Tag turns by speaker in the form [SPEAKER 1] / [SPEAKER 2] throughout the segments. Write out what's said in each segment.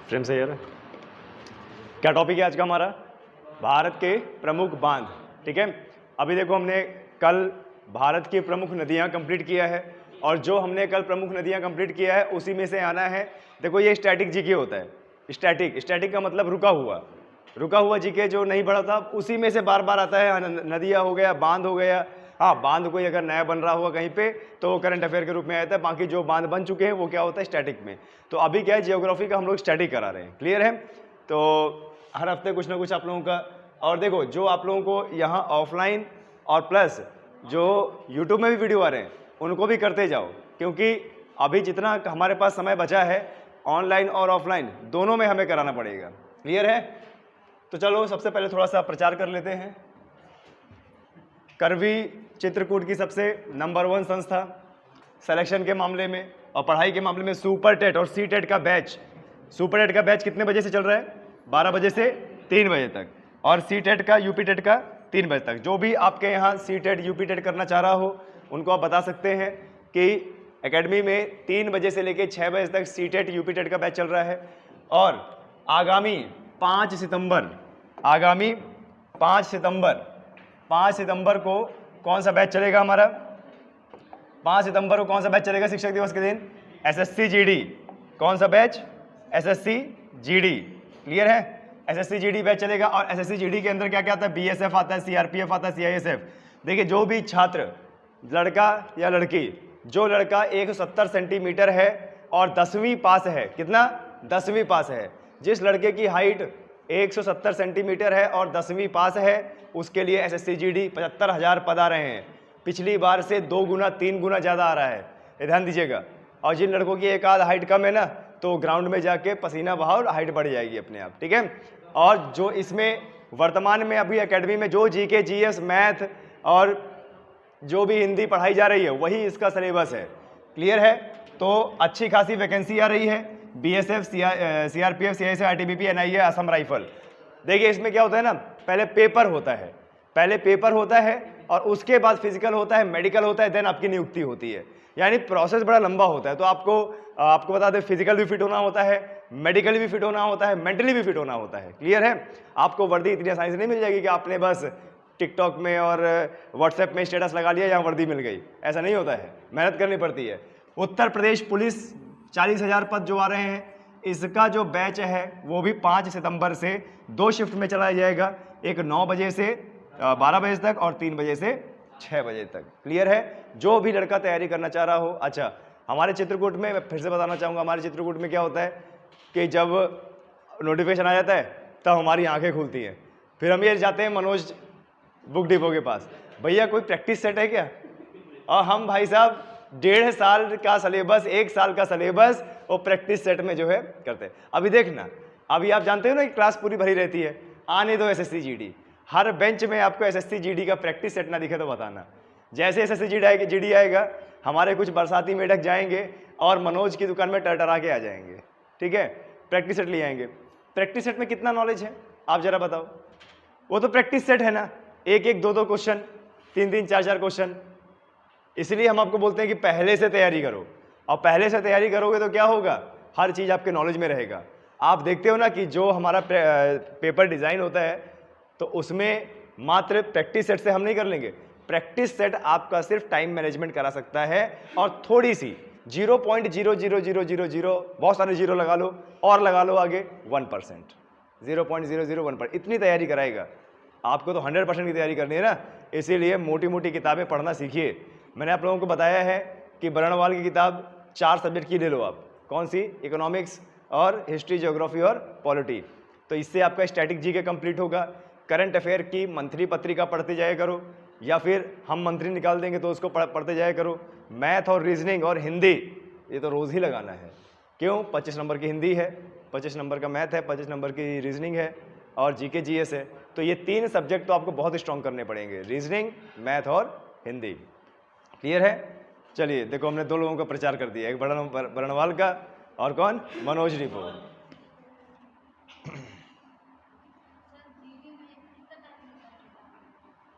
[SPEAKER 1] Frame सही है ना? क्या टॉपिक है आज का हमारा? भारत के प्रमुख बांध। ठीक है, अभी देखो हमने कल भारत की प्रमुख नदियां कंप्लीट किया है और जो हमने कल प्रमुख नदियां कंप्लीट किया है उसी में से आना है। देखो ये स्टैटिक जीके होता है। स्टैटिक का मतलब रुका हुआ जीके जो नहीं बढ़ा था उसी में से बार बार आता है। नदियां हो गया, बांध हो गया। हाँ, बांध कोई अगर नया बन रहा हुआ कहीं पे तो वो करंट अफेयर के रूप में आता है। बाकी जो बांध बन चुके हैं वो क्या होता है, स्टैटिक में। तो अभी क्या है, जियोग्राफी का हम लोग स्टैटिक करा रहे हैं। क्लियर है? तो हर हफ्ते कुछ ना कुछ आप लोगों का। और देखो जो आप लोगों को यहाँ ऑफलाइन और प्लस जो यूट्यूब में भी वीडियो आ रहे हैं उनको भी करते जाओ, क्योंकि अभी जितना हमारे पास समय बचा है ऑनलाइन और ऑफलाइन दोनों में हमें कराना पड़ेगा। क्लियर है? तो चलो सबसे पहले थोड़ा सा प्रचार कर लेते हैं। करवी चित्रकूट की सबसे नंबर 1 संस्था सिलेक्शन के मामले में और पढ़ाई के मामले में सुपर टेट और सी टेट का बैच। सुपर टेट का बैच कितने बजे से चल रहा है? 12 बजे से 3 बजे तक, और सी टेट का, यूपी टेट का 3 बजे तक। जो भी आपके यहाँ सी टेट यूपी टेट करना चाह रहा हो उनको आप बता सकते हैं कि एकेडमी में 3 बजे से लेकर 6 बजे तक सी टेट यूपी टेट का बैच चल रहा है। और आगामी 5 सितंबर को कौन सा बैच चलेगा हमारा? 5 सितंबर को कौन सा बैच चलेगा शिक्षक दिवस के दिन? SSC GD. कौन सा बैच? SSC GD. क्लियर है? एसएससी जीडी बैच चलेगा। और एसएससी जीडी के अंदर क्या क्या आता है? बीएसएफ आता है, सीआरपीएफ आता है, सीआईएसएफ। देखिए जो भी छात्र, लड़का या लड़की, जो लड़का 170 सेंटीमीटर है और 10वीं पास है, कितना? 10वीं पास है। जिस लड़के की हाइट 170 सेंटीमीटर है और 10वीं पास है उसके लिए एसएससी जीडी 75,000 पद आ रहे हैं। पिछली बार से 2 गुना 3 गुना ज़्यादा आ रहा है, ये ध्यान दीजिएगा। और जिन लड़कों की एक आध हाइट कम है ना, तो ग्राउंड में जाके पसीना बहाओ, हाइट बढ़ जाएगी अपने आप। ठीक है? और जो इसमें वर्तमान में अभी एकेडमी में जो जीके, जीएस, मैथ और जो भी हिंदी पढ़ाई जा रही है वही इसका सिलेबस है। क्लियर है? तो अच्छी खासी वैकेंसी आ रही है। BSF, CRPF, CISF, ITBP, NIA, Assam rifle. देखिए इसमें क्या होता है ना, पहले पेपर होता है और उसके बाद फिजिकल होता है, मेडिकल होता है, देन आपकी नियुक्ति होती है। यानी प्रोसेस बड़ा लंबा होता है। तो आपको बता दें, फिजिकल भी फिट होना होता है, मेडिकली भी फिट होना होता है, मेंटली भी फिट होना होता है। क्लियर है? आपको वर्दी इतनी आसानी से नहीं मिल जाएगी कि आपने बस टिकटॉक में और व्हाट्सएप में स्टेटस लगा लिया, यहाँ वर्दी मिल गई। ऐसा नहीं होता है, मेहनत करनी पड़ती है। उत्तर प्रदेश पुलिस 40,000 पद जो आ रहे हैं, इसका जो बैच है वो भी 5 सितंबर से 2 शिफ्ट में चलाया जाएगा। एक 9 बजे से 12 बजे तक और 3 बजे से 6 बजे तक। क्लियर है? जो भी लड़का तैयारी करना चाह रहा हो। अच्छा, हमारे चित्रकूट में मैं फिर से बताना चाहूँगा, हमारे चित्रकूट में क्या होता है कि जब नोटिफिकेशन आ जाता है तब हमारी आंखें खुलती हैं। फिर हम ये जाते हैं मनोज बुक डिपो के पास, भैया कोई प्रैक्टिस सेट है क्या? और हम भाई साहब 1.5 साल का सिलेबस, 1 साल का सिलेबस वो प्रैक्टिस सेट में जो है करते हैं। अभी देखना, अभी आप जानते हो ना कि क्लास पूरी भरी रहती है, आने दो एसएससी जीडी। हर बेंच में आपको एसएससी जीडी का प्रैक्टिस सेट ना दिखे तो बताना। जैसे एसएससी जीडी आएगा, हमारे कुछ बरसाती मेढक जाएंगे और मनोज की दुकान में टरटरा के आ जाएंगे। ठीक है? प्रैक्टिस सेट ले आएंगे। प्रैक्टिस सेट में कितना नॉलेज है आप जरा बताओ? वो तो प्रैक्टिस सेट है ना, 1-1, 2-2 क्वेश्चन, 3-3, 4-4 क्वेश्चन। इसलिए हम आपको बोलते हैं कि पहले से तैयारी करो, और पहले से तैयारी करोगे तो क्या होगा, हर चीज़ आपके नॉलेज में रहेगा। आप देखते हो ना कि जो हमारा पेपर डिज़ाइन होता है तो उसमें मात्र प्रैक्टिस सेट से हम नहीं कर लेंगे। प्रैक्टिस सेट आपका सिर्फ टाइम मैनेजमेंट करा सकता है और थोड़ी सी 0.00000, बहुत सारे जीरो लगा लो और लगा लो आगे 1%, 0.001%, इतनी तैयारी कराएगा। आपको तो 100% की तैयारी करनी है ना, इसीलिए मोटी मोटी किताबें पढ़ना सीखिए। मैंने आप लोगों को बताया है कि बर्नवाल की किताब 4 सब्जेक्ट की ले लो आप। कौन सी? इकोनॉमिक्स और हिस्ट्री, ज्योग्राफी और पॉलिटी। तो इससे आपका स्टैटिक जीके कंप्लीट होगा। करंट अफेयर की मंथली पत्रिका पढ़ते जाया करो, या फिर हम मंथली निकाल देंगे तो उसको पढ़ते जाया करो। मैथ और रीजनिंग और हिंदी ये तो रोज़ ही लगाना है। क्यों? 25 नंबर की हिंदी है, 25 नंबर का मैथ है, 25 नंबर की रीजनिंग है और जीके जीएस है। तो ये 3 सब्जेक्ट तो आपको बहुत स्ट्रॉन्ग करने पड़ेंगे, रीजनिंग, मैथ और हिंदी। क्लियर है? चलिए देखो, हमने 2 लोगों का प्रचार कर दिया, एक बर्नवाल का और कौन? मनोज डिपो।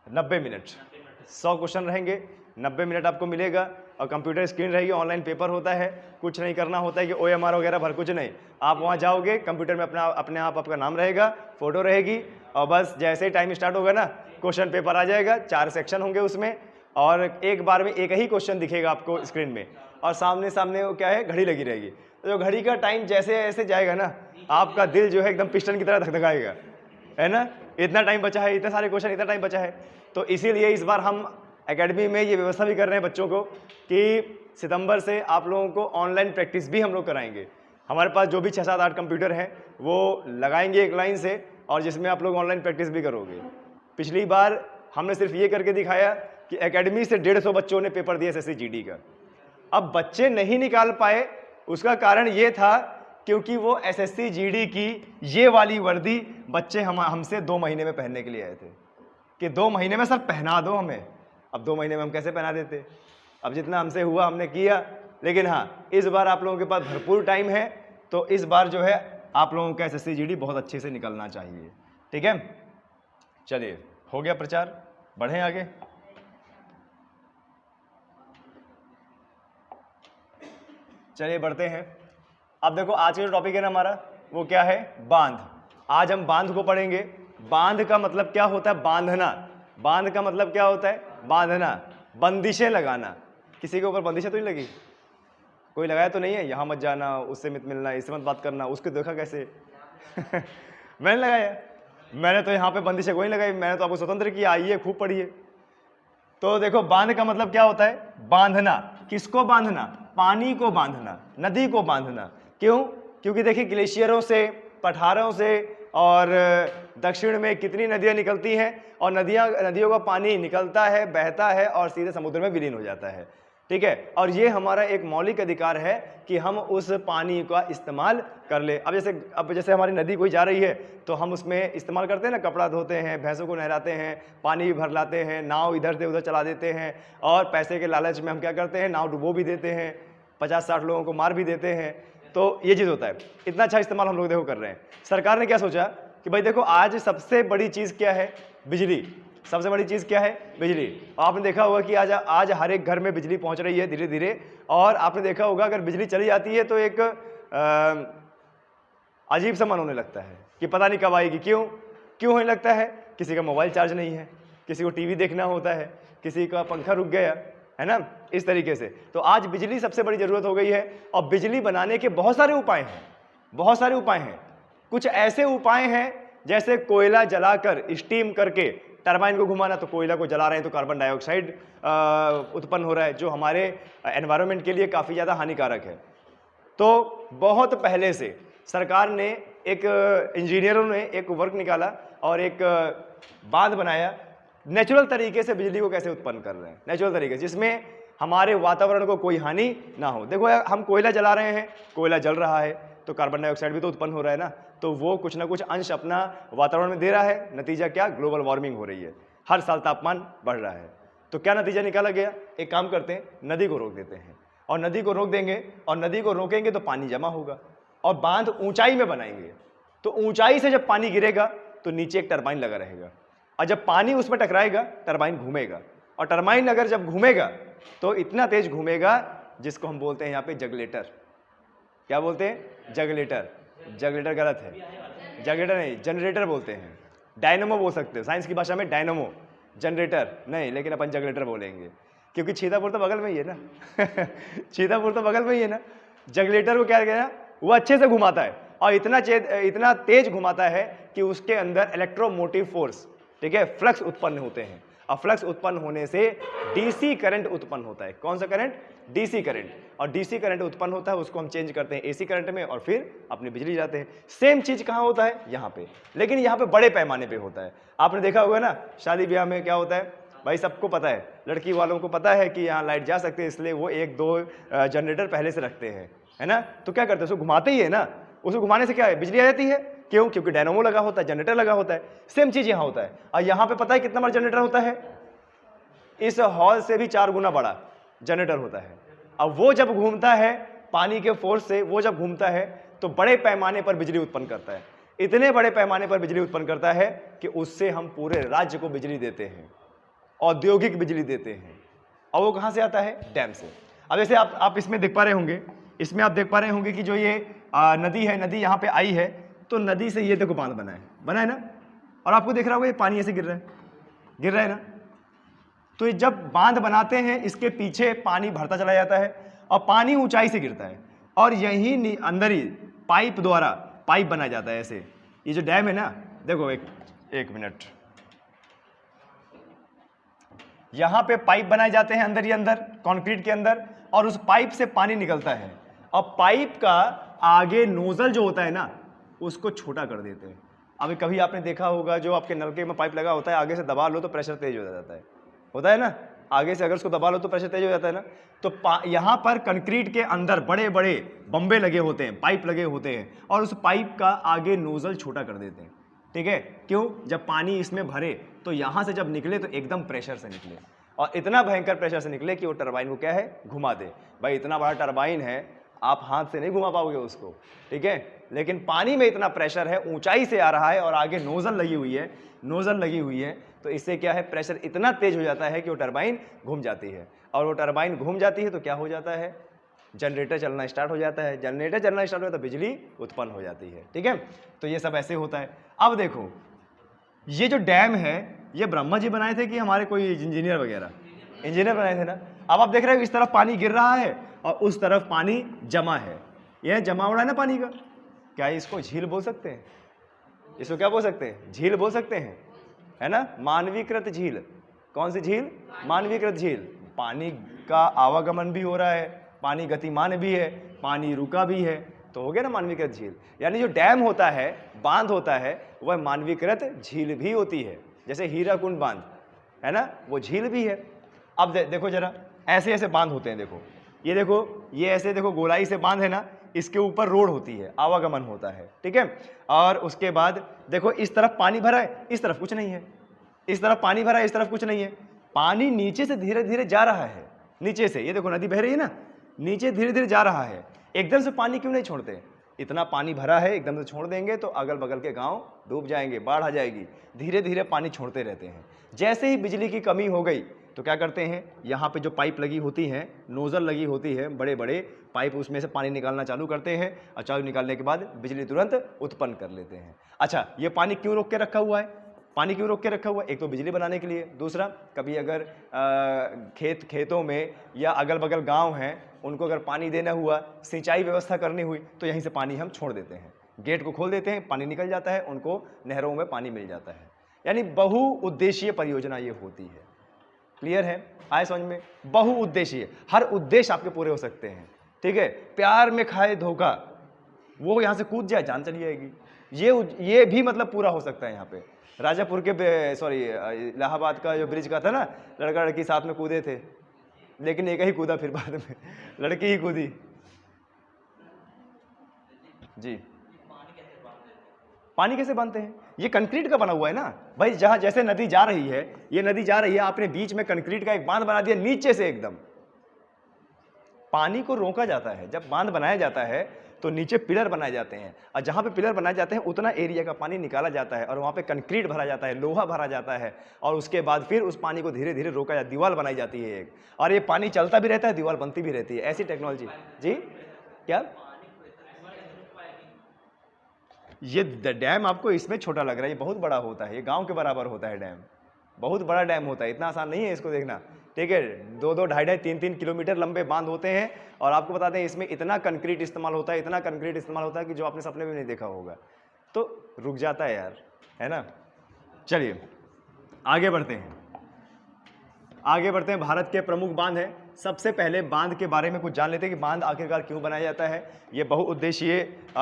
[SPEAKER 1] 90 मिनट, 100 क्वेश्चन रहेंगे। 90 मिनट आपको मिलेगा और कंप्यूटर स्क्रीन रहेगी, ऑनलाइन पेपर होता है, कुछ नहीं करना होता है कि OMR वगैरह भर, कुछ नहीं। आप वहाँ जाओगे, कंप्यूटर में अपने आप आपका नाम रहेगा, फोटो रहेगी और बस जैसे ही टाइम स्टार्ट होगा ना क्वेश्चन पेपर आ जाएगा। 4 सेक्शन होंगे उसमें और एक बार में एक ही क्वेश्चन दिखेगा आपको स्क्रीन में और सामने सामने वो क्या है, घड़ी लगी रहेगी। तो जो घड़ी का टाइम जैसे ऐसे जाएगा ना, आपका दिल जो है एकदम पिस्टन की तरह धकधकाएगा, है ना। इतना टाइम बचा है, इतने सारे क्वेश्चन, इतना टाइम बचा है। तो इसीलिए इस बार हम एकेडमी में ये व्यवस्था भी कर रहे हैं बच्चों को कि सितंबर से आप लोगों को ऑनलाइन प्रैक्टिस भी हम लोग कराएंगे। हमारे पास जो भी 6, 7, 8 कंप्यूटर हैं वो लगाएंगे एक लाइन से और जिसमें आप लोग ऑनलाइन प्रैक्टिस भी करोगे। पिछली बार हमने सिर्फ ये करके दिखाया कि एकेडमी से 150 बच्चों ने पेपर दिया SSC GD का। अब बच्चे नहीं निकाल पाए, उसका कारण ये था क्योंकि वो SSC GD की ये वाली वर्दी बच्चे हमसे 2 महीने में पहनने के लिए आए थे कि 2 महीने में सर पहना दो हमें। अब 2 महीने में हम कैसे पहना देते। अब जितना हमसे हुआ हमने किया, लेकिन हाँ इस बार आप लोगों के पास भरपूर टाइम है, तो इस बार जो है आप लोगों का SSC GD बहुत अच्छे से निकलना चाहिए। ठीक है, चलिए हो गया प्रचार, बढ़ें आगे। चलिए बढ़ते हैं। अब देखो आज का जो टॉपिक है ना हमारा, वो क्या है, बांध। आज हम बांध को पढ़ेंगे। बांध का मतलब क्या होता है, बांधना। बांध का मतलब क्या होता है, बांधना, बंदिशें लगाना। किसी के ऊपर बंदिशें तो नहीं लगी, कोई लगाया तो नहीं है, यहाँ मत जाना, उससे मत मिलना, इससे मत बात करना, उसको देखा कैसे मैंने लगाया, मैंने तो यहाँ पे बंदिशें कोई लगाई, मैंने तो आपको स्वतंत्र किया, आइए खूब पढ़िए। तो देखो बांध का मतलब क्या होता है, बांधना। किसको बांधना, पानी को बांधना, नदी को बांधना। क्यों, क्योंकि देखिए ग्लेशियरों से, पठारों से और दक्षिण में कितनी नदियां निकलती हैं और नदियों का पानी निकलता है, बहता है और सीधे समुद्र में विलीन हो जाता है। ठीक है, और ये हमारा एक मौलिक अधिकार है कि हम उस पानी का इस्तेमाल कर ले। अब जैसे हमारी नदी कोई जा रही है तो हम उसमें इस्तेमाल करते हैं ना, कपड़ा धोते हैं, भैंसों को नहलाते हैं, पानी भी भर लाते हैं, नाव इधर से उधर चला देते हैं और पैसे के लालच में हम क्या करते हैं, नाव डुबो भी देते हैं, 50-60 लोगों को मार भी देते हैं। तो ये चीज़ होता है। इतना अच्छा इस्तेमाल हम लोग देखो कर रहे हैं। सरकार ने क्या सोचा कि भाई देखो आज सबसे बड़ी चीज़ क्या है, बिजली। सबसे बड़ी चीज़ क्या है, बिजली। आपने देखा होगा कि आज हर एक घर में बिजली पहुंच रही है धीरे धीरे। और आपने देखा होगा अगर बिजली चली जाती है तो एक अजीब सा मन होने लगता है कि पता नहीं कब आएगी। क्यों होने लगता है, किसी का मोबाइल चार्ज नहीं है, किसी को टीवी देखना होता है, किसी का पंखा रुक गया है ना, इस तरीके से। तो आज बिजली सबसे बड़ी जरूरत हो गई है और बिजली बनाने के बहुत सारे उपाय हैं, बहुत सारे उपाय हैं। कुछ ऐसे उपाय हैं जैसे कोयला जलाकर स्टीम करके टरबाइन को घुमाना। तो कोयला को जला रहे हैं तो कार्बन डाइऑक्साइड उत्पन्न हो रहा है जो हमारे एनवायरनमेंट के लिए काफ़ी ज़्यादा हानिकारक है। तो बहुत पहले से सरकार ने इंजीनियरों ने एक वर्क निकाला और एक बांध बनाया, नेचुरल तरीके से बिजली को कैसे उत्पन्न कर रहे हैं, नेचुरल तरीके से, जिसमें हमारे वातावरण को कोई हानि ना हो। देखो यार, हम कोयला जला रहे हैं, कोयला जल रहा है तो कार्बन डाइऑक्साइड भी तो उत्पन्न हो रहा है ना, तो वो कुछ ना कुछ अंश अपना वातावरण में दे रहा है। नतीजा क्या, ग्लोबल वार्मिंग हो रही है, हर साल तापमान बढ़ रहा है। तो क्या नतीजा निकाला गया, एक काम करते हैं, नदी को रोक देते हैं और नदी को रोक देंगे और नदी को रोकेंगे तो पानी जमा होगा और बांध ऊंचाई में बनाएंगे। तो ऊंचाई से जब पानी गिरेगा तो नीचे एक टरबाइन लगा रहेगा और जब पानी उसमें टकराएगा टरबाइन घूमेगा और टरबाइन अगर जब घूमेगा तो इतना तेज घूमेगा जिसको हम बोलते हैं यहाँ पे जगलेटर। क्या बोलते हैं, जगलेटर। जगलेटर गलत है, जगलेटर नहीं, जनरेटर बोलते हैं। डायनमो बोल सकते हो, साइंस की भाषा में डायनमो, जनरेटर नहीं, लेकिन अपन जगलेटर बोलेंगे क्योंकि छीतापुर तो बगल में ही है ना छीतापुर तो बगल में ही है ना। जगलेटर को क्या कहना, वो अच्छे से घुमाता है और इतना तेज घुमाता है कि उसके अंदर इलेक्ट्रोमोटिव फोर्स, ठीक है, फ्लक्स उत्पन्न होते हैं और फ्लक्स उत्पन्न होने से डीसी करंट उत्पन्न होता है। कौन सा करंट, डीसी करंट। और डीसी करंट उत्पन्न होता है उसको हम चेंज करते हैं एसी करंट में और फिर अपनी बिजली जाते हैं। सेम चीज कहाँ होता है, यहाँ पे, लेकिन यहाँ पे बड़े पैमाने पे होता है। आपने देखा होगा ना शादी ब्याह में क्या होता है, भाई सबको पता है, लड़की वालों को पता है कि यहाँ लाइट जा सकते हैं, इसलिए वो 1-2 जनरेटर पहले से रखते हैं, है ना। तो क्या करते हैं, उसको घुमाते ही है ना, उसको घुमाने से क्या है, बिजली आ जाती है। क्यों, क्योंकि डायनामो लगा होता है, जनरेटर लगा होता है। सेम चीज यहाँ होता है। और यहाँ पे पता है कितना बड़ा जनरेटर होता है, इस हॉल से भी 4 गुना बड़ा जनरेटर होता है। अब वो जब घूमता है पानी के फोर्स से, वो जब घूमता है तो बड़े पैमाने पर बिजली उत्पन्न करता है। इतने बड़े पैमाने पर बिजली उत्पन्न करता है कि उससे हम पूरे राज्य को बिजली देते हैं, औद्योगिक बिजली देते हैं। और वो कहाँ से आता है? डैम से। अब जैसे आप इसमें देख पा रहे होंगे, इसमें आप देख पा रहे होंगे कि जो ये नदी है, नदी यहाँ पे आई है, तो नदी से ये देखो बांध बना है ना, और आपको दिख रहा होगा ये पानी ऐसे गिर रहा है ना। तो ये जब बांध बनाते हैं, इसके पीछे पानी भरता चला जाता है और पानी ऊंचाई से गिरता है, और यहीं अंदर ही पाइप द्वारा पाइप बनाया जाता है ऐसे। ये जो डैम है ना, देखो एक मिनट, यहां पे पाइप बनाए जाते हैं अंदर ही अंदर, कंक्रीट के अंदर, और उस पाइप से पानी निकलता है, और पाइप का आगे नोजल जो होता है ना, उसको छोटा कर देते हैं। अभी कभी आपने देखा होगा, जो आपके नलके में पाइप लगा होता है, आगे से दबा लो तो प्रेशर तेज हो जाता है, होता है ना, आगे से अगर उसको दबा लो तो प्रेशर तेज हो जाता है ना। तो यहाँ पर कंक्रीट के अंदर बड़े बड़े बम्बे लगे होते हैं, पाइप लगे होते हैं, और उस पाइप का आगे नोजल छोटा कर देते हैं। ठीक है, क्यों? जब पानी इसमें भरे तो यहाँ से जब निकले तो एकदम प्रेशर से निकले, और इतना भयंकर प्रेशर से निकले कि वो टरबाइन को क्या है, घुमा दे। भाई इतना बड़ा टरबाइन है, आप हाथ से नहीं घुमा पाओगे उसको, ठीक है, लेकिन पानी में इतना प्रेशर है, ऊंचाई से आ रहा है, और आगे नोजल लगी हुई है, तो इससे क्या है, प्रेशर इतना तेज हो जाता है कि वो टरबाइन घूम जाती है, और वो टरबाइन घूम जाती है तो क्या हो जाता है, जनरेटर चलना स्टार्ट हो जाता है। जनरेटर चलना स्टार्ट हो तो बिजली उत्पन्न हो जाती है। ठीक है, तो ये सब ऐसे होता है। अब देखो, ये जो डैम है, ये ब्रह्मा जी बनाए थे कि हमारे कोई इंजीनियर वगैरह? इंजीनियर बनाए थे ना। अब आप देख रहे हो इस तरफ पानी गिर रहा है और उस तरफ पानी जमा है, यह जमा हो रहा है ना पानी का। क्या इसको झील बोल सकते हैं? इसको क्या बोल सकते हैं? झील बोल सकते हैं, है ना, मानवीकृत झील। कौन सी झील? मानवीकृत झील। पानी का आवागमन भी हो रहा है, पानी गतिमान भी है, पानी रुका भी है, तो हो गया ना मानवीकृत झील। यानी जो डैम होता है, बांध होता है, वह मानवीकृत झील भी होती है। जैसे हीराकुंड बांध है ना, वो झील भी है। अब देखो जरा, ऐसे ऐसे बांध होते हैं, देखो ये देखो, ये ऐसे देखो गोलाई से बांध है ना, इसके ऊपर रोड होती है, आवागमन होता है। ठीक है, और उसके बाद देखो इस तरफ पानी भरा है, इस तरफ कुछ नहीं है, इस तरफ पानी भरा है, इस तरफ कुछ नहीं है। पानी नीचे से धीरे धीरे जा रहा है, नीचे से, ये देखो नदी बह रही है ना, नीचे धीरे धीरे जा रहा है। एकदम से पानी क्यों नहीं छोड़ते? इतना पानी भरा है, एकदम से छोड़ देंगे तो अगल बगल के गांव डूब जाएंगे, बाढ़ आ जाएगी। धीरे धीरे पानी छोड़ते रहते हैं। जैसे ही बिजली की कमी हो गई तो क्या करते हैं, यहाँ पे जो पाइप लगी होती है, नोजल लगी होती है, बड़े बड़े पाइप, उसमें से पानी निकालना चालू करते हैं, और चालू निकालने के बाद बिजली तुरंत उत्पन्न कर लेते हैं। अच्छा, ये पानी क्यों रोक के रखा हुआ है? पानी क्यों रोक के रखा हुआ है? एक तो बिजली बनाने के लिए, दूसरा कभी अगर खेतों में या अगल बगल गांव हैं, उनको अगर पानी देना हुआ, सिंचाई व्यवस्था करनी हुई, तो यहीं से पानी हम छोड़ देते हैं, गेट को खोल देते हैं, पानी निकल जाता है, उनको नहरों में पानी मिल जाता है। यानी बहुउद्देशीय परियोजना ये होती है। क्लियर है? आए समझ में? बहुउद्देशीय, हर उद्देश्य आपके पूरे हो सकते हैं। ठीक है, प्यार में खाए धोखा, वो यहाँ से कूद जाए, जान चली जाएगी, ये भी मतलब पूरा हो सकता है। यहाँ पे राजापुर के इलाहाबाद का जो ब्रिज का था ना, लड़का लड़की साथ में कूदे थे, लेकिन एक ही कूदा, फिर बाद में लड़की ही कूदी। जी, पानी कैसे बांधते हैं? ये कंक्रीट का बना हुआ है ना भाई, जहां जैसे नदी जा रही है, ये नदी जा रही है, आपने बीच में कंक्रीट का एक बांध बना दिया, नीचे से एकदम पानी को रोका जाता है। जब बांध बनाया जाता है तो नीचे पिलर बनाए जाते हैं, और जहां पे पिलर बनाए जाते हैं उतना एरिया का पानी निकाला जाता है, और वहां पे कंक्रीट भरा जाता है, लोहा भरा जाता है, और उसके बाद फिर उस पानी को धीरे धीरे रोका जाता है, दीवार बनाई जाती है एक, और ये पानी चलता भी रहता है, दीवार बनती भी रहती है। ऐसी टेक्नोलॉजी। जी क्या? ये डैम आपको इसमें छोटा लग रहा है, ये बहुत बड़ा होता है, ये गांव के बराबर होता है डैम, बहुत बड़ा डैम होता है, इतना आसान नहीं है इसको देखना। ठीक है, 2-2, 2.5-2, 3-3 किलोमीटर लंबे बांध होते हैं, और आपको बताते हैं इसमें इतना कंक्रीट इस्तेमाल होता है, इतना कंक्रीट इस्तेमाल होता है कि जो आपने सपने में नहीं देखा होगा। तो रुक जाता है यार, है ना। चलिए आगे बढ़ते हैं, आगे बढ़ते हैं। भारत के प्रमुख बांध हैं। सबसे पहले बांध के बारे में कुछ जान लेते हैं कि बांध आखिरकार क्यों बनाया जाता है। ये बहुउद्देशीय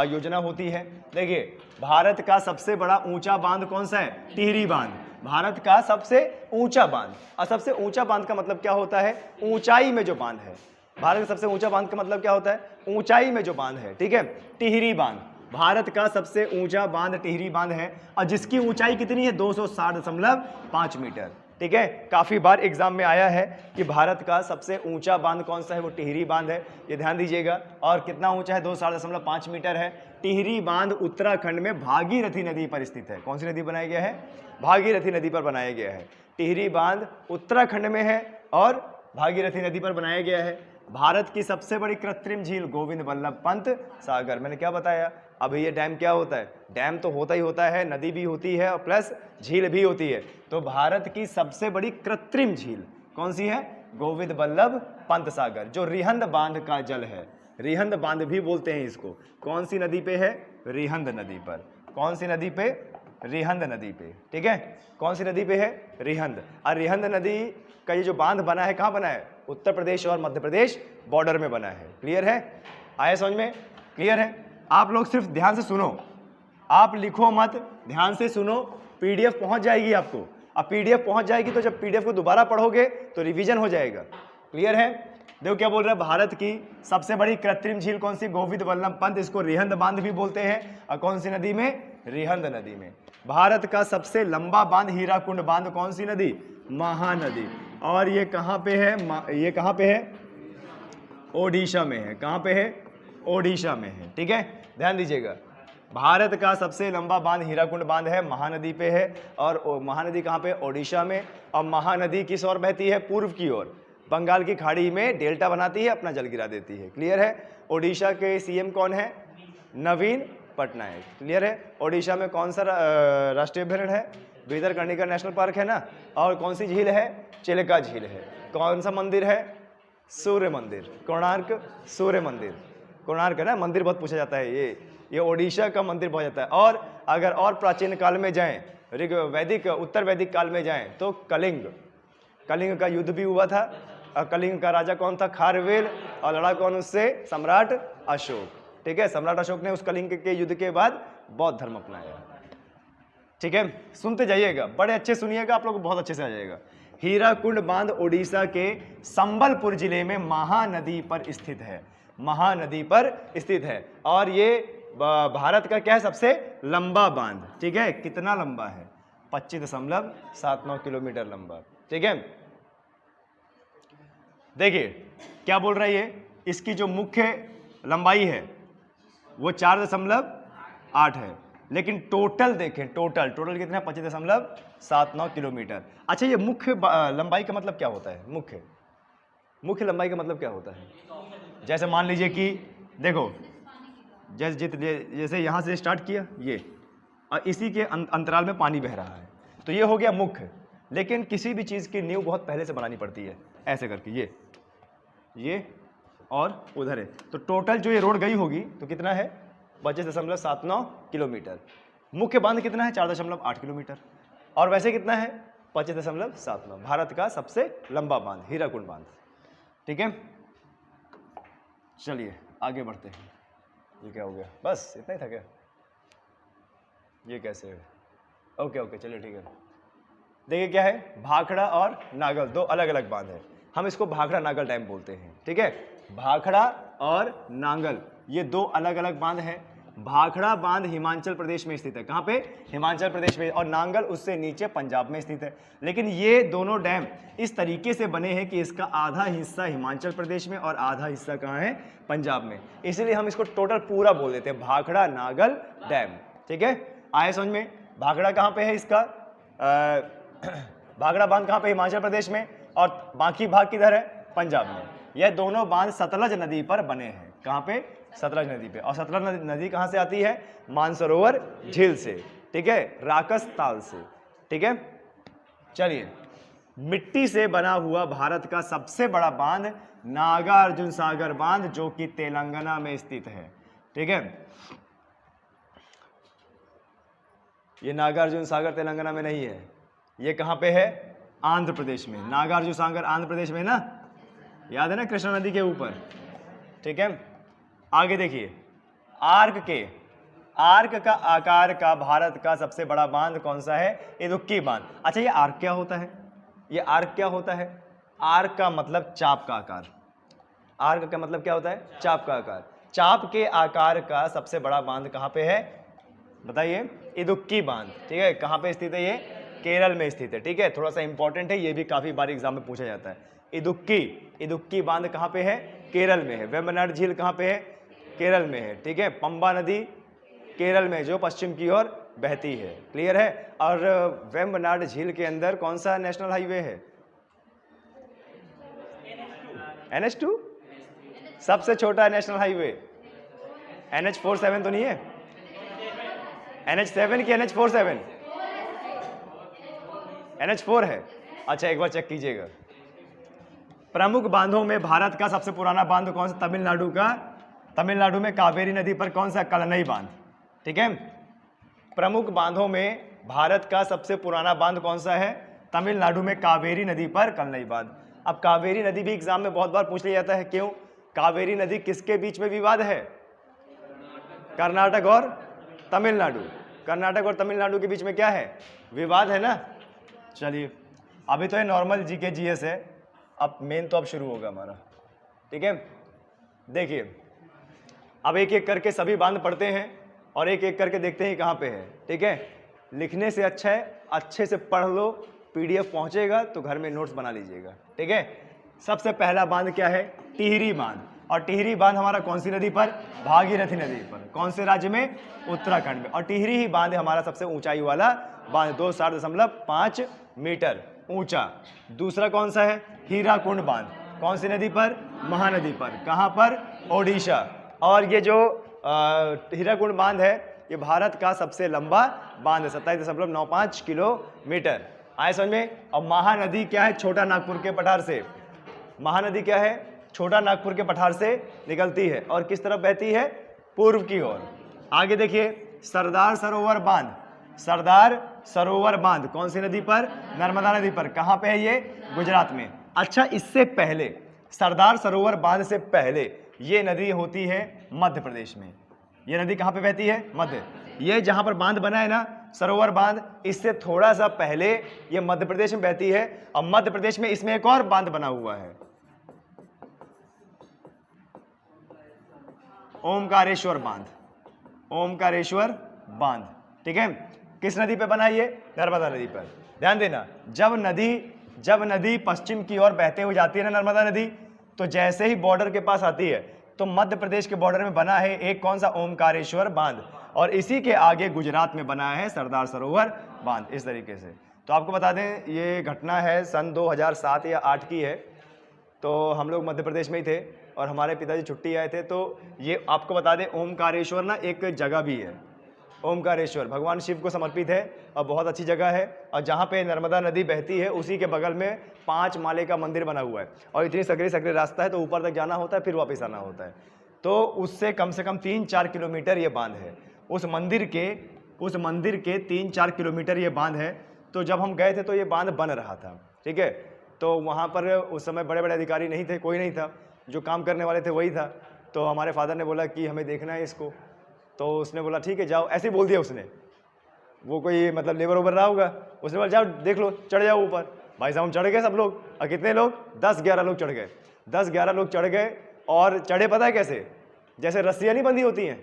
[SPEAKER 1] योजना होती है। देखिए, भारत का सबसे बड़ा ऊंचा बांध कौन सा है? टिहरी बांध, भारत का सबसे ऊंचा बांध। और सबसे ऊंचा बांध का मतलब क्या होता है? ऊंचाई में जो बांध है। भारत का सबसे ऊंचा बांध का मतलब क्या होता है? ऊंचाई में जो बांध है। ठीक है, टिहरी बांध भारत का सबसे ऊंचा बांध टिहरी बांध है, और जिसकी ऊंचाई कितनी है? 260.5 मीटर। ठीक है, काफी बार एग्जाम में आया है कि भारत का सबसे ऊंचा बांध कौन सा है? वो टिहरी बांध है, ये ध्यान दीजिएगा। और कितना ऊंचा है? 260.5 मीटर है। टिहरी बांध उत्तराखंड में भागीरथी नदी पर स्थित है। कौन सी नदी बनाया गया है? भागीरथी नदी पर बनाया गया है। टिहरी बांध उत्तराखंड में है और भागीरथी नदी पर बनाया गया है। भारत की सबसे बड़ी कृत्रिम झील गोविंद बल्लभ पंत सागर, मैंने क्या बताया। अब ये डैम क्या होता है, डैम तो होता ही होता है, नदी भी होती है और प्लस झील भी होती है। तो भारत की सबसे बड़ी कृत्रिम झील कौन सी है, गोविंद बल्लभ पंत सागर, जो रिहंद बांध का जल है। रिहंद बांध भी बोलते हैं इसको। कौन सी नदी पे है, रिहंद नदी पर। कौन सी नदी पे, रिहंद नदी पे, ठीक है। कौन सी नदी पे है, रिहंद। और रिहंद नदी का ये जो बांध बना है कहाँ बना है, उत्तर प्रदेश और मध्य प्रदेश बॉर्डर में बना है। क्लियर है, आया समझ में, क्लियर है। आप लोग सिर्फ ध्यान से सुनो, आप लिखो मत, ध्यान से सुनो, पीडीएफ पहुंच जाएगी आपको। अब पीडीएफ पहुंच जाएगी तो जब पीडीएफ को दोबारा पढ़ोगे तो रिवीजन हो जाएगा। क्लियर है। देखो क्या बोल रहा है, भारत की सबसे बड़ी कृत्रिम झील कौन सी, गोविंद बल्लभ पंत, इसको रिहंद बांध भी बोलते हैं। और कौन सी नदी में, रिहंद नदी में। भारत का सबसे लंबा बांध हीराकुंड बांध, कौन सी नदी, महानदी। और ये कहाँ पे है, ये कहाँ पे है, ओडिशा में है। कहाँ पे है, ओडिशा में है, ठीक है, ध्यान दीजिएगा। भारत का सबसे लंबा बांध हीराकुंड बांध है, महानदी पे है। और महानदी कहाँ पे, ओडिशा में। और महानदी किस ओर बहती है, पूर्व की ओर, बंगाल की खाड़ी में डेल्टा बनाती है, अपना जल गिरा देती है। क्लियर है। ओडिशा के सीएम कौन है, नवीन पटनायक। क्लियर है। ओडिशा में कौन सा राष्ट्रीय अभ्यारण्य है, भितरकनिका नेशनल पार्क है ना। और कौन सी झील है, चिलिका झील है। कौन सा मंदिर है, सूर्य मंदिर, कोणार्क सूर्य मंदिर। कोणार्क है ना, मंदिर बहुत पूछा जाता है, ये ओडिशा का मंदिर बहुत जाता है। और अगर और प्राचीन काल में जाएं, ऋग वैदिक उत्तर वैदिक काल में जाएं तो कलिंग का युद्ध भी हुआ था। और कलिंग का राजा कौन था, खारवेल। और लड़ा कौन उससे, सम्राट अशोक। ठीक है, सम्राट अशोक ने उस कलिंग के युद्ध के बाद बौद्ध धर्म अपनाया। ठीक है, सुनते जाइएगा, बड़े अच्छे सुनिएगा, आप लोग को बहुत अच्छे से आ जाएगा। हीराकुंड बांध ओडिशा के संबलपुर जिले में महानदी पर स्थित है। महानदी पर स्थित है। और ये भारत का क्या है, सबसे लंबा बांध। ठीक है, कितना लंबा है, 25.79 किलोमीटर लंबा। ठीक है, देखिए क्या बोल रहा है ये, इसकी जो मुख्य लंबाई है वो 4.8 है। लेकिन टोटल देखें, टोटल कितना है, 25.79 किलोमीटर। अच्छा, ये मुख्य लंबाई का मतलब क्या होता है, मुख्य लंबाई का मतलब क्या होता है। जैसे मान लीजिए कि देखो, जैसे यहाँ से स्टार्ट किया ये, और इसी के अंतराल में पानी बह रहा है, तो ये हो गया मुख्य। लेकिन किसी भी चीज़ की नींव बहुत पहले से बनानी पड़ती है, ऐसे करके ये और उधर है। तो टोटल जो ये रोड गई होगी तो कितना है, 25.79 किलोमीटर। मुख्य बांध कितना है, 4.8 किलोमीटर। और वैसे कितना है, 25.79। भारत का सबसे लंबा बांध हीराकुंड बांध। ठीक है, चलिए आगे बढ़ते हैं। ये क्या हो गया, बस इतना ही था क्या, ये कैसे है, ओके चलिए ठीक है। देखिए क्या है, भाखड़ा और नागल दो अलग अलग बांध है। हम इसको भाखड़ा नागल डैम बोलते हैं। ठीक है, भाखड़ा और नांगल ये दो अलग अलग बांध है। भाखड़ा बांध हिमाचल प्रदेश में स्थित है। कहाँ पे, हिमाचल प्रदेश में। और नांगल उससे नीचे पंजाब में स्थित है। लेकिन ये दोनों डैम इस तरीके से बने हैं कि इसका आधा हिस्सा हिमाचल प्रदेश में और आधा हिस्सा कहाँ है, पंजाब में। इसलिए हम इसको टोटल पूरा बोल देते हैं, भाखड़ा नागल डैम। ठीक है, आए समझ में। भाखड़ा कहाँ पे है इसका, भाखड़ा बांध कहाँ पे, हिमाचल प्रदेश में। और बाकी भाग किधर है, पंजाब में। यह दोनों बांध सतलज नदी पर बने हैं। कहाँ पे, सतलज नदी पे। और सतलज नदी कहाँ से आती है, मानसरोवर झील से। ठीक है, राकस ताल से। ठीक है, चलिए, मिट्टी से बना हुआ भारत का सबसे बड़ा बांध नागार्जुन सागर बांध, जो कि तेलंगाना में स्थित है। ठीक है, ये नागार्जुन सागर तेलंगाना में नहीं है, ये कहाँ पे है, आंध्र प्रदेश में। नागार्जुन सागर आंध्र प्रदेश में ना, याद है ना, कृष्णा नदी के ऊपर। ठीक है, आगे देखिए, आर्क का आकार का भारत का सबसे बड़ा बांध कौन सा है, इदुक्की बांध। अच्छा, ये आर्क क्या होता है, ये आर्क क्या होता है, आर्क का मतलब चाप का आकार। आर्क का मतलब क्या होता है, चाप का आकार। चाप के आकार का सबसे बड़ा बांध कहाँ पे है, बताइए, इदुक्की बांध। ठीक है, कहाँ पे स्थित है, ये केरल में स्थित है। ठीक है, थोड़ा सा इंपॉर्टेंट है, ये भी काफी बार एग्जाम में पूछा जाता है। इदुक्की बांध कहाँ पे है, केरल में है। वेम्बनाड झील कहाँ पे है, केरल में है। ठीक है, पंबा नदी केरल में जो पश्चिम की ओर बहती है। क्लियर है। और वेम्बनाड झील के अंदर कौन सा नेशनल हाईवे है, NH2 सबसे छोटा नेशनल हाईवे NH47 तो नहीं है, NH7 की NH47? NH4 है। अच्छा एक बार चेक कीजिएगा। प्रमुख बांधों में भारत का सबसे पुराना बांध कौन सा? तमिलनाडु का, तमिलनाडु में कावेरी नदी पर कौन सा? कलनई बांध। ठीक है, प्रमुख बांधों में भारत का सबसे पुराना बांध कौन सा है? तमिलनाडु में कावेरी नदी पर कलनई बांध। अब कावेरी नदी भी एग्जाम में बहुत बार पूछ लिया जाता है, क्यों? कावेरी नदी किसके बीच में विवाद है? कर्नाटक और तमिलनाडु। कर्नाटक और तमिलनाडु के बीच में क्या है? विवाद है ना। चलिए, अभी तो ये नॉर्मल जीके जीएस है, अब मेन तो अब शुरू होगा हमारा। ठीक है, देखिए अब एक एक करके सभी बांध पढ़ते हैं और एक एक करके देखते हैं कहाँ पे है। ठीक है, लिखने से अच्छा है अच्छे से पढ़ लो, PDF पहुंचेगा तो घर में नोट्स बना लीजिएगा। ठीक है, सबसे पहला बांध क्या है? टिहरी बांध। और टिहरी बांध हमारा कौन सी नदी पर? भागीरथी नदी पर। कौन से राज्य में? उत्तराखंड में। और टिहरी ही बांध है हमारा सबसे ऊंचाई वाला बांध, 2.5 मीटर ऊंचा। दूसरा कौन सा है? हीराकुंड बांध। कौन सी नदी पर? महानदी पर। कहां पर? ओडिशा। और ये जो हीराकुंड बांध है ये भारत का सबसे लंबा बांध है, 27.95 किलोमीटर। आए समझ में? और महानदी क्या है? छोटा नागपुर के पठार से। महानदी क्या है? छोटा नागपुर के पठार से निकलती है और किस तरफ बहती है? पूर्व की ओर। आगे देखिए, सरदार सरोवर बांध। सरदार सरोवर बांध कौन सी नदी पर? नर्मदा नदी पर। कहां पे है ये? गुजरात में। अच्छा, इससे पहले सरदार सरोवर बांध से पहले ये नदी होती है मध्य प्रदेश में। ये नदी कहां पे बहती है? मध्य। ये जहां पर बांध बना है ना, सरोवर बांध, इससे थोड़ा सा पहले ये मध्य प्रदेश में बहती है। और मध्य प्रदेश में इसमें एक और बांध बना हुआ है, ओमकारेश्वर बांध। ओमकारेश्वर बांध। ठीक है, किस नदी पे बना ये? नर्मदा नदी पर। ध्यान देना, जब नदी पश्चिम की ओर बहते हुए जाती है ना नर्मदा नदी, तो जैसे ही बॉर्डर के पास आती है तो मध्य प्रदेश के बॉर्डर में बना है एक कौन सा? ओमकारेश्वर बांध। और इसी के आगे गुजरात में बना है सरदार सरोवर बांध। इस तरीके से तो आपको बता दें ये घटना है सन 2007 या 8 की है। तो हम लोग मध्य प्रदेश में ही थे और हमारे पिताजी छुट्टी आए थे। तो ये आपको बता दें ओमकारेश्वर ना एक जगह भी है। ओमकारेश्वर भगवान शिव को समर्पित है और बहुत अच्छी जगह है। और जहाँ पे नर्मदा नदी बहती है उसी के बगल में 5 माले का मंदिर बना हुआ है और इतनी सकरी रास्ता है, तो ऊपर तक जाना होता है फिर वापस आना होता है। तो उससे कम से कम 3-4 किलोमीटर ये बांध है। उस मंदिर के 3-4 किलोमीटर ये बांध है। तो जब हम गए थे तो ये बांध बन रहा था। ठीक है, तो वहाँ पर उस समय बड़े बड़े अधिकारी नहीं थे, कोई नहीं था, जो काम करने वाले थे वही था। तो हमारे फादर ने बोला कि हमें देखना है इसको। तो उसने बोला ठीक है जाओ, ऐसे ही बोल दिया उसने। वो कोई मतलब लेबर ओबर रहा होगा, उसने बोला जाओ देख लो, चढ़ जाओ ऊपर। भाई साहब हम चढ़ गए सब लोग। और कितने लोग? 10-11 लोग चढ़ गए। 10-11 लोग चढ़ गए और चढ़े पता है कैसे? जैसे रस्सियाँ नहीं बंधी होती हैं,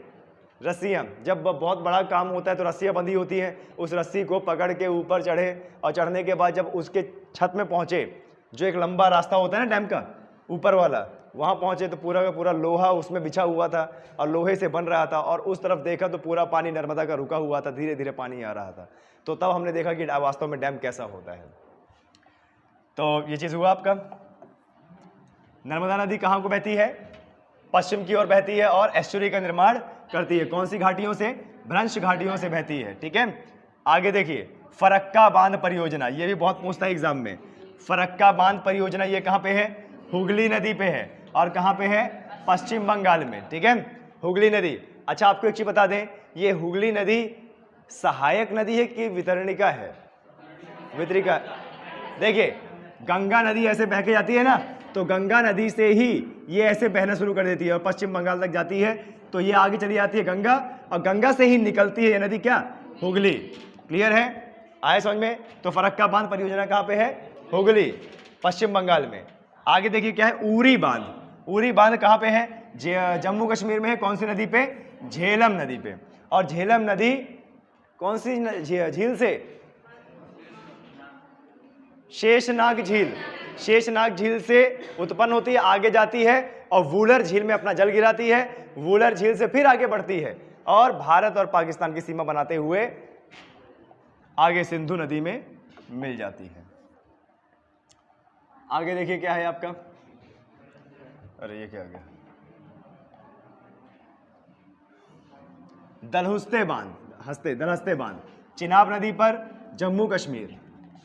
[SPEAKER 1] रस्सियाँ, जब बहुत बड़ा काम होता है तो रस्सियाँ बंधी होती हैं, उस रस्सी को पकड़ के ऊपर चढ़े। और चढ़ने के बाद जब उसके छत में पहुँचे, जो एक लंबा रास्ता होता है ना डैम का ऊपर वाला, वहाँ पहुँचे तो पूरा का पूरा लोहा उसमें बिछा हुआ था और लोहे से बन रहा था। और उस तरफ देखा तो पूरा पानी नर्मदा का रुका हुआ था, धीरे धीरे पानी आ रहा था। तो तब हमने देखा कि वास्तव में डैम कैसा होता है। तो ये चीज़ हुआ आपका। नर्मदा नदी कहाँ को बहती है? पश्चिम की ओर बहती है और एस्चुरी का निर्माण करती है। कौन सी घाटियों से? भ्रंश घाटियों से बहती है। ठीक है, आगे देखिए, फरक्का बांध परियोजना, ये भी बहुत पूछता है एग्जाम में। फरक्का बांध परियोजना ये कहाँ पे है? हुगली नदी पे है। और कहाँ पे है? पश्चिम बंगाल में। ठीक है, हुगली नदी। अच्छा आपको एक चीज बता दें, ये हुगली नदी सहायक नदी है कि वितरणिका है? वितरिका। देखिए गंगा नदी ऐसे बह के जाती है ना, तो गंगा नदी से ही ये ऐसे बहना शुरू कर देती है और पश्चिम बंगाल तक जाती है। तो ये आगे चली जाती है गंगा, और गंगा से ही निकलती है ये नदी क्या? हुगली। क्लियर है? आए समझ में? तो फरक्का बांध परियोजना कहाँ पे है? हुगली, पश्चिम बंगाल में। आगे देखिए क्या है? उरी बांध। उरी बांध कहाँ पे है? जम्मू कश्मीर में है। कौन सी नदी पे? झेलम नदी पे। और झेलम नदी कौन सी झील से? शेषनाग झील। शेषनाग झील से उत्पन्न होती है, आगे जाती है और वूलर झील में अपना जल गिराती है। वूलर झील से फिर आगे बढ़ती है और भारत और पाकिस्तान की सीमा बनाते हुए आगे सिंधु नदी में मिल जाती है। आगे देखिए क्या है आपका? अरे ये क्या आ गया, दलहस्ते बांध, दलहस्ते बांध चिनाब नदी पर, जम्मू कश्मीर।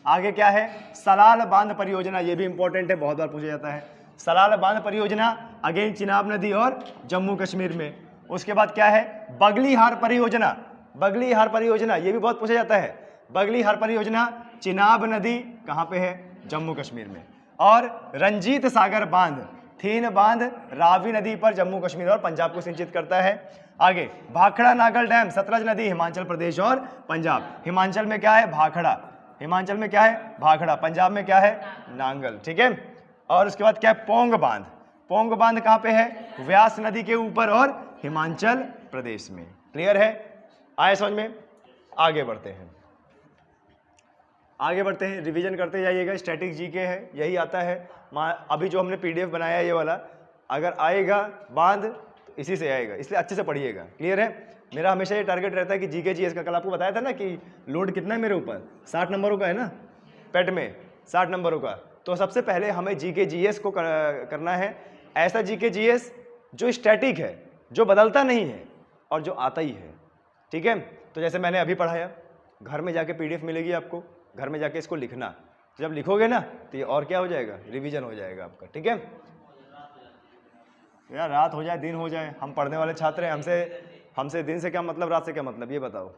[SPEAKER 1] आगे क्या है, सलाल बांध परियोजना, ये भी इंपॉर्टेंट है, बहुत बार पूछा जाता है। सलाल बांध परियोजना अगेन चिनाब नदी और जम्मू कश्मीर में। उसके बाद क्या है, बगलीहार परियोजना, बगलीहार परियोजना ये भी बहुत पूछा जाता है। बगलीहार परियोजना चिनाब नदी कहाँ पे है, जम्मू कश्मीर में। और रंजीत सागर बांध, थीन बांध रावी नदी पर, जम्मू कश्मीर और पंजाब को सिंचित करता है। आगे भाखड़ा नागल डैम, सतलज नदी, हिमाचल प्रदेश और पंजाब। हिमाचल में क्या है, भाखड़ा, हिमाचल में क्या है, भाखड़ा, पंजाब में क्या है, नांगल, ठीक है। और उसके बाद क्या है, पोंग बांध, पोंग बांध कहाँ पे है, व्यास नदी के ऊपर और हिमाचल प्रदेश में। क्लियर है, आए समझ में। आगे बढ़ते हैं, आगे बढ़ते हैं, रिवीजन करते जाइएगा। स्टैटिक जीके है, यही आता है। अभी जो हमने पीडीएफ बनाया है ये वाला, अगर आएगा बांध इसी से आएगा, इसलिए अच्छे से पढ़िएगा। क्लियर है, मेरा हमेशा ये टारगेट रहता है कि जीके जीएस का, कल आपको बताया था ना कि लोड कितना है मेरे ऊपर, 60 नंबरों का है ना, पेट में 60 नंबरों का। तो सबसे पहले हमें जीके जीएस को करना है, ऐसा जीके जीएस जो स्टैटिक है, जो बदलता नहीं है और जो आता ही है, ठीक है। तो जैसे मैंने अभी पढ़ाया, घर में जाके पीडीएफ मिलेगी आपको, घर में जाके इसको लिखना। तो जब लिखोगे ना तो ये और क्या हो जाएगा, रिवीजन हो जाएगा आपका, ठीक है। यार रात हो जाए दिन हो जाए, हम पढ़ने वाले छात्र हैं, हमसे दिन से क्या मतलब, रात से क्या मतलब, ये बताओ।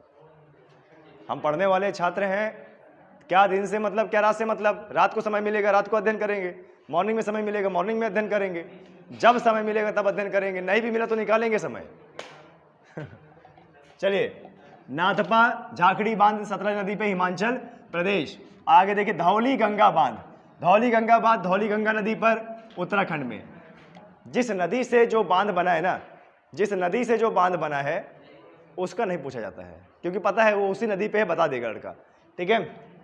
[SPEAKER 1] हम पढ़ने वाले छात्र हैं, क्या दिन से मतलब, क्या रात से मतलब। रात को समय मिलेगा रात को अध्ययन करेंगे, मॉर्निंग में समय मिलेगा मॉर्निंग में अध्ययन करेंगे, जब समय मिलेगा तब अध्ययन करेंगे, नहीं भी मिला तो निकालेंगे समय। चलिए, नाथपा झाकड़ी बांध सतलज नदी पे, हिमाचल प्रदेश। आगे देखिए धौली गंगा बांध, धौली गंगा बांध धौली गंगा नदी पर, उत्तराखंड में। जिस नदी से जो बांध बना है ना, जिस नदी से जो बांध बना है उसका नहीं पूछा जाता है, क्योंकि पता है वो उसी नदी पे है, बता देगा लड़का, ठीक है।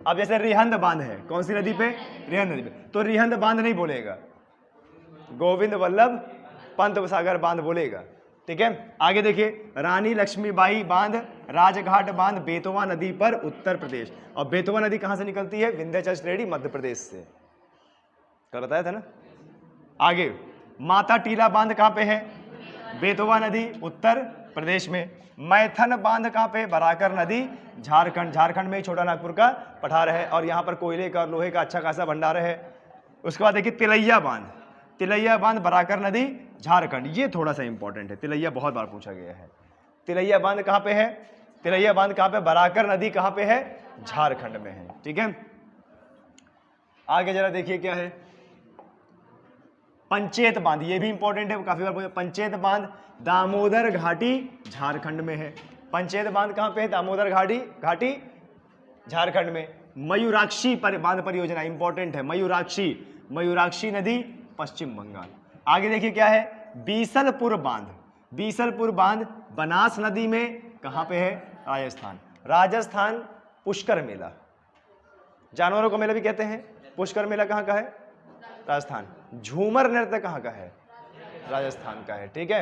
[SPEAKER 1] अब जैसे रिहंद बांध है, कौन सी नदी पे, रिहंद नदी पे, तो रिहंद बांध नहीं बोलेगा, गोविंद वल्लभ पंत सागर बांध बोलेगा, ठीक है। आगे देखिए रानी लक्ष्मीबाई बांध, राजघाट बांध बेतवा नदी पर, उत्तर प्रदेश। और बेतवा नदी कहां से निकलती है, विंध्याचल श्रेणी मध्य प्रदेश से, कल बताया था ना। आगे माता टीला बांध कहां पे है, बेतवा नदी उत्तर प्रदेश में। मैथन बांध कहां पे, बराकर नदी झारखंड, झारखंड में छोटा नागपुर का पठार है, और यहां पर कोयले का और लोहे का अच्छा खासा भंडार है। उसके बाद देखिए तिलैया बांध, तिलैया बांध बराकर नदी झारखंड, ये थोड़ा सा इंपॉर्टेंट है, तिलैया बहुत बार पूछा गया है। तिलैया बांध कहां पे है, तिलैया बांध कहां पे, बराकर नदी कहां पे है, झारखंड में है, ठीक है। आगे जरा देखिए क्या है, पंचेत बांध, ये भी इंपॉर्टेंट है, काफी बार पूछा। पंचेत बांध दामोदर घाटी झारखंड में है, पंचेत बांध कहां पे है, दामोदर घाटी झारखंड में। मयूराक्षी बांध परियोजना इंपॉर्टेंट है, मयूराक्षी नदी पश्चिम बंगाल। आगे देखिए क्या है, बीसलपुर बांध, बीसलपुर बांध बनास नदी में कहां पे है, राजस्थान, राजस्थान। पुष्कर मेला, जानवरों का मेला भी कहते हैं, पुष्कर मेला कहां का है, राजस्थान। झूमर नृत्य कहां का है, राजस्थान का है, ठीक है।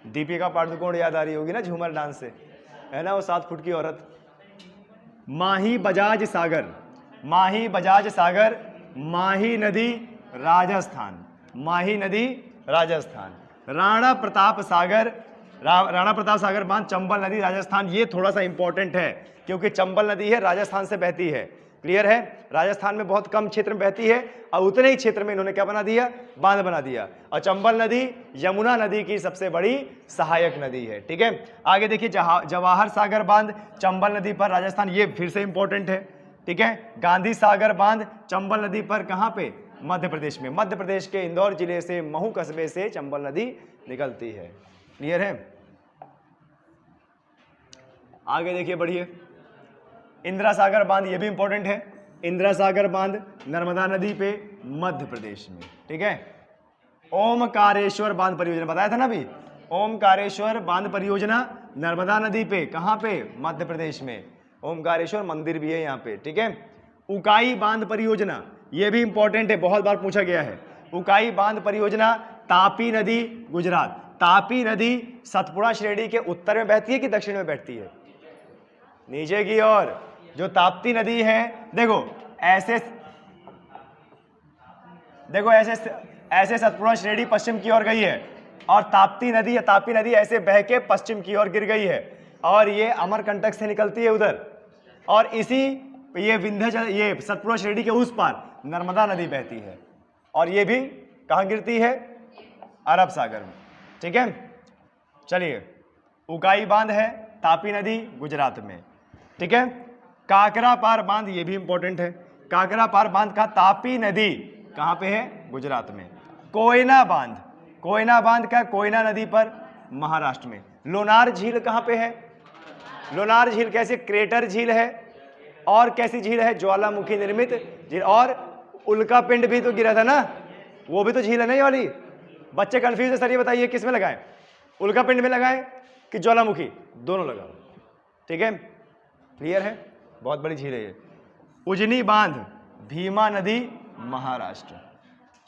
[SPEAKER 1] दीपिका पादुकोण याद आ रही होगी ना झूमर डांस से, है ना, वो 7 फुट की औरत। माही बजाज सागर, माही बजाज सागर, माही नदी राजस्थान, माही नदी राजस्थान। राणा प्रताप सागर, राणा प्रताप सागर बांध चंबल नदी राजस्थान, ये थोड़ा सा इंपॉर्टेंट है क्योंकि चंबल नदी है राजस्थान से बहती है, क्लियर है। राजस्थान में बहुत कम क्षेत्र में बहती है और उतने ही क्षेत्र में इन्होंने क्या बना दिया, बांध बना दिया। और चंबल नदी यमुना नदी की सबसे बड़ी सहायक नदी है, ठीक है। आगे देखिए जवाहर सागर बांध चंबल नदी पर राजस्थान, ये फिर से इंपॉर्टेंट है, ठीक है। गांधी सागर बांध चंबल नदी पर कहां पे, मध्य प्रदेश में, मध्य प्रदेश के इंदौर जिले से महू कस्बे से चंबल नदी निकलती है, क्लियर है। आगे देखिए बढ़िए, इंदिरा सागर बांध, ये भी इंपॉर्टेंट है, इंदिरा सागर बांध नर्मदा नदी पे मध्य प्रदेश में, ठीक है। ओमकारेश्वर बांध परियोजना बताया था ना अभी, ओमकारेश्वर बांध परियोजना नर्मदा नदी पे, कहां पे, मध्य प्रदेश में। ओमकारेश्वर मंदिर भी है यहाँ पे, ठीक है। उकाई बांध परियोजना, ये भी इंपॉर्टेंट है, बहुत बार पूछा गया है। उकाई बांध परियोजना तापी नदी गुजरात, तापी नदी सतपुड़ा श्रेणी के उत्तर में बहती है कि दक्षिण में बहती है, नीचे की ओर। जो ताप्ती नदी है, देखो ऐसे ऐसे सतपुड़ा श्रेणी पश्चिम की ओर गई है और ताप्ती नदी ऐसे बह के पश्चिम की ओर गिर गई है और ये अमरकंटक से निकलती है उधर, और इसी ये विंध्याचल ये सतपुड़ा श्रेणी के उस पार नर्मदा नदी बहती है और ये भी कहाँ गिरती है? अरब सागर में। ठीक है, चलिए उकाई बांध है तापी नदी गुजरात में। ठीक है, काकरा पार बांध ये भी इंपॉर्टेंट है। काकरा पार बांध का तापी नदी कहाँ पे है? गुजरात में। कोयना बांध का कोयना नदी पर महाराष्ट्र में। लोनार झील कहाँ पे है? लोनार झील कैसे? क्रेटर झील है और कैसी झील है? ज्वालामुखी निर्मित झील। और उल्का पिंड भी तो गिरा था ना, वो भी तो झील है ना ये वाली। बच्चे कंफ्यूज है सर, ये बताइए किस में लगाएं? उल्का पिंड में लगाएं कि ज्वालामुखी? दोनों लगाओ। ठीक है, क्लियर है? बहुत बड़ी झील है ये। उजनी बांध भीमा नदी महाराष्ट्र।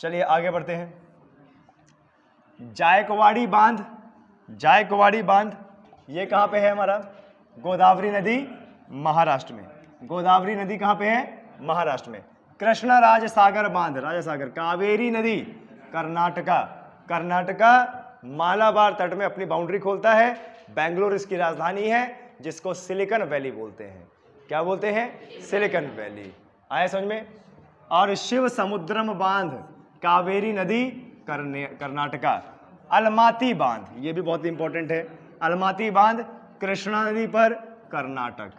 [SPEAKER 1] चलिए आगे बढ़ते हैं। जायकवाड़ी बांध ये कहाँ पे है हमारा? गोदावरी नदी महाराष्ट्र में। गोदावरी नदी कहाँ पे है? महाराष्ट्र में। कृष्णा राजसागर बांध, राजसागर कावेरी नदी कर्नाटका मालाबार तट में अपनी बाउंड्री खोलता है। बेंगलोर इसकी राजधानी है जिसको सिलिकॉन वैली बोलते हैं। क्या बोलते हैं? Silicon valley. आया समझ में? और शिव समुद्रम बांध कावेरी नदी कर्नाटका। अलमाती बांध ये भी बहुत इंपॉर्टेंट है। अलमाती बांध कृष्णा नदी पर कर्नाटक।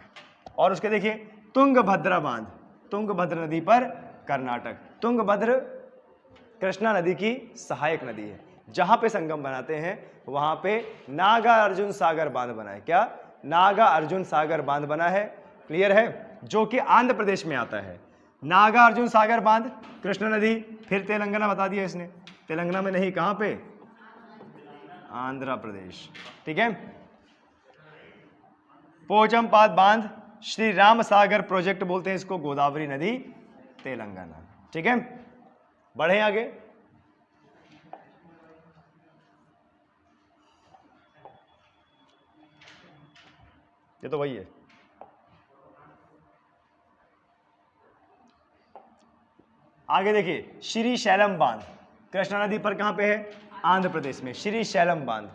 [SPEAKER 1] और उसके देखिए तुंगभद्रा बांध तुंगभद्रा नदी पर कर्नाटक। तुंगभद्र कृष्णा नदी की सहायक नदी है। जहां पे संगम बनाते हैं वहां पे नागा अर्जुन सागर बांध बना है। क्या? नागा अर्जुन सागर बांध बना है। क्लियर है? जो कि आंध्र प्रदेश में आता है। नागा अर्जुन सागर बांध कृष्णा नदी। फिर तेलंगाना बता दिया इसने, तेलंगाना में नहीं, कहां पे? आंध्र प्रदेश। ठीक है। पोचमपाद बांध श्री राम सागर प्रोजेक्ट बोलते हैं इसको, गोदावरी नदी तेलंगाना। ठीक है, बढ़े आगे। ये तो वही है। आगे देखिए श्री शैलम बांध कृष्णा नदी पर कहां पे है? आंध्र प्रदेश में। श्री शैलम बांध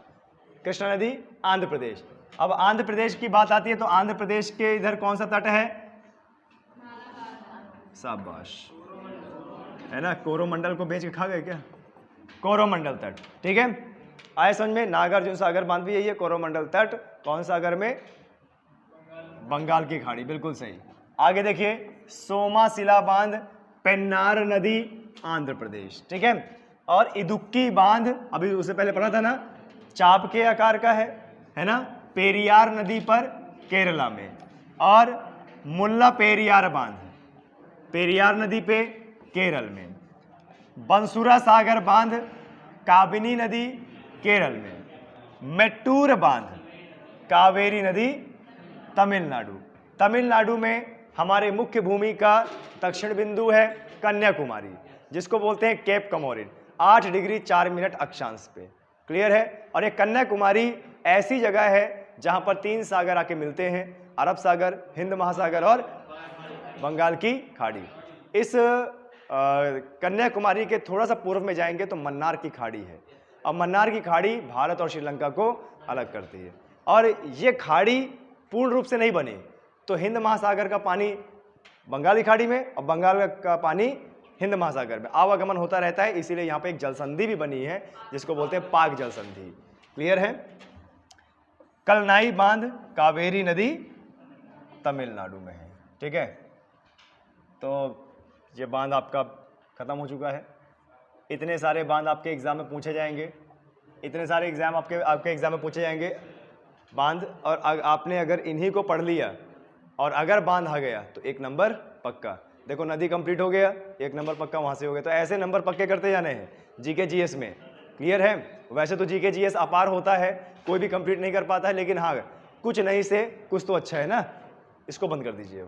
[SPEAKER 1] कृष्णा नदी आंध्र प्रदेश। अब आंध्र प्रदेश की बात आती है तो आंध्र प्रदेश के इधर कौन सा तट है? शाबाश, है ना? कोरोमंडल को बेच के खा गए क्या? कोरोमंडल तट। ठीक है, आए समझ में? नागार्जुन सागर बांध भी यही है। कोरोमंडल तट कौन सागर में? बंगाल की खाड़ी। बिल्कुल सही। आगे देखिए सोमाशिला बांध पेन्नार नदी आंध्र प्रदेश। ठीक है, और इदुक्की बांध अभी उससे पहले पढ़ा था ना, चाप के आकार का है ना? पेरियार नदी पर केरला में। और मुल्ला पेरियार बांध पेरियार नदी पे केरल में। बंसुरा सागर बांध काबिनी नदी केरल में। मेट्टूर बांध कावेरी नदी तमिलनाडु। तमिलनाडु में हमारे मुख्य भूमि का दक्षिण बिंदु है कन्याकुमारी, जिसको बोलते हैं केप कमोरिन, 8 डिग्री 4 मिनट अक्षांश पे। क्लियर है? और ये कन्याकुमारी ऐसी जगह है जहां पर 3 सागर आके मिलते हैं, अरब सागर, हिंद महासागर और बंगाल की खाड़ी। इस कन्याकुमारी के थोड़ा सा पूर्व में जाएंगे तो मन्नार की खाड़ी है, और मन्नार की खाड़ी भारत और श्रीलंका को अलग करती है। और ये खाड़ी पूर्ण रूप से नहीं बनी तो हिंद महासागर का पानी बंगाली खाड़ी में और बंगाल का पानी हिंद महासागर में आवागमन होता रहता है। इसीलिए यहाँ पे एक जलसंधि भी बनी है जिसको बोलते हैं पाक जलसंधि। क्लियर है? कलनाई बांध कावेरी नदी तमिलनाडु में है। ठीक है, तो ये बांध आपका खत्म हो चुका है। इतने सारे बांध आपके एग्जाम में पूछे जाएंगे, इतने सारे एग्जाम आपके एग्जाम में पूछे जाएंगे बांध। और आपने अगर इन्हीं को पढ़ लिया और अगर बांध आ गया तो 1 नंबर पक्का। देखो नदी कंप्लीट हो गया, 1 नंबर पक्का वहां से हो गया। तो ऐसे नंबर पक्के करते जाने हैं जीके जीएस में। क्लियर है? वैसे तो जीके जीएस अपार होता है, कोई भी कंप्लीट नहीं कर पाता है, लेकिन हाँ कुछ नहीं से कुछ तो अच्छा है ना। इसको बंद कर दीजिए।